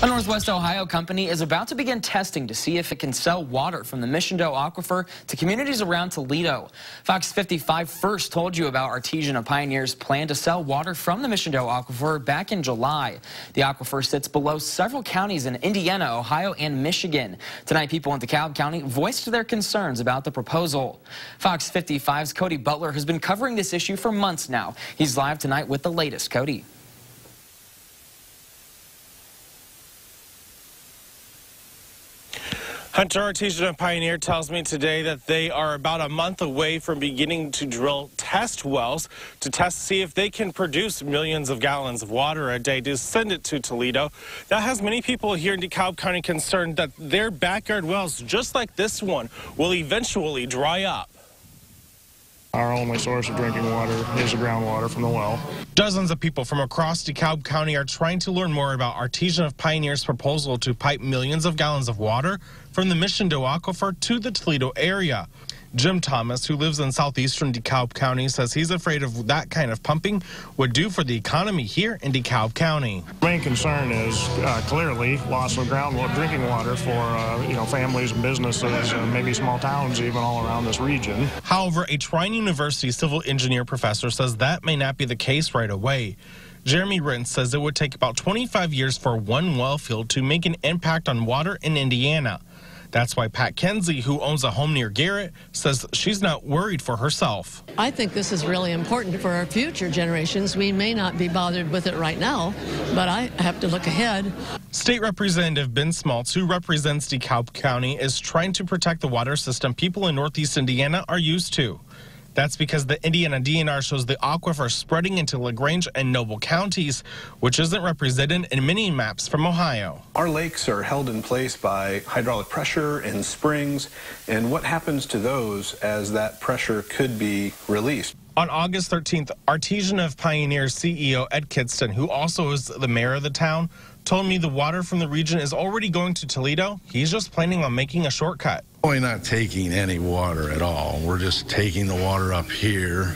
A Northwest Ohio company is about to begin testing to see if it can sell water from the Mission aquifer to communities around Toledo. Fox 55 first told you about Artesian Pioneer's plan to sell water from the Mission aquifer back in July. The aquifer sits below several counties in Indiana, Ohio, and Michigan. Tonight, people in DeKalb County voiced their concerns about the proposal. Fox 55's Cody Butler has been covering this issue for months now. He's live tonight with the latest. Cody. Hunter, Artesian Pioneer tells me today that they are about a month away from beginning to drill test wells to see if they can produce millions of gallons of water a day to send it to Toledo. That has many people here in DeKalb County concerned that their backyard wells, just like this one, will eventually dry up. Our only source of drinking water is the groundwater from the well. Dozens of people from across DeKalb County are trying to learn more about Artesian Pioneer's proposal to pipe millions of gallons of water from the Mission aquifer to the Toledo area. Jim Thomas, who lives in southeastern DeKalb County, says he's afraid of that kind of pumping would do for the economy here in DeKalb County. The main concern is clearly loss of groundwater, drinking water for families and businesses and maybe small towns even all around this region. However, a Trine University civil engineer professor says that may not be the case right away. Jeremy Rentz says it would take about 25 years for one well field to make an impact on water in Indiana. That's why Pat Kenzie, who owns a home near Garrett, says she's not worried for herself. I think this is really important for our future generations. We may not be bothered with it right now, but I have to look ahead. State Representative Ben Smaltz, who represents DeKalb County, is trying to protect the water system people in Northeast Indiana are used to. That's because the Indiana DNR shows the aquifer spreading into LaGrange and Noble counties, which isn't represented in many maps from Ohio. Our lakes are held in place by hydraulic pressure and springs, and what happens to those as that pressure could be released? On August 13th, Artesian Pioneer's CEO Ed Kidston, who also is the mayor of the town, told me the water from the region is already going to Toledo. He's just planning on making a shortcut. We're not taking any water at all. We're just taking the water up here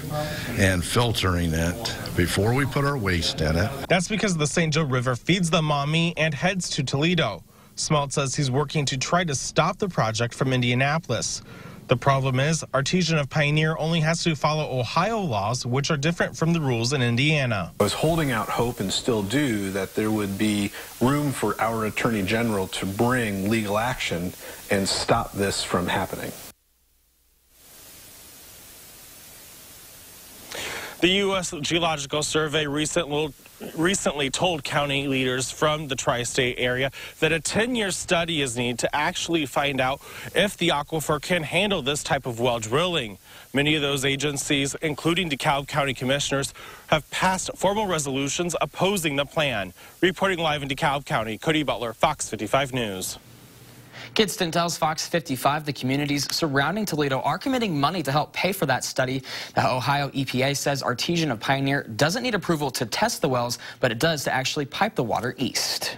and filtering it before we put our waste in it. That's because the St. Joe River feeds the Maumee and heads to Toledo. Smalt says he's working to try to stop the project from Indianapolis. The problem is Artesian Pioneer only has to follow Ohio laws, which are different from the rules in Indiana. I was holding out hope, and still do, that there would be room for our Attorney General to bring legal action and stop this from happening. The U.S. Geological Survey recently told county leaders from the tri-state area that a 10-year study is needed to actually find out if the aquifer can handle this type of well drilling. Many of those agencies, including DeKalb County commissioners, have passed formal resolutions opposing the plan. Reporting live in DeKalb County, Cody Butler, Fox 55 News. Kidston tells Fox 55 the communities surrounding Toledo are committing money to help pay for that study. The Ohio EPA says Artesian Pioneer doesn't need approval to test the wells, but it does to actually pipe the water east.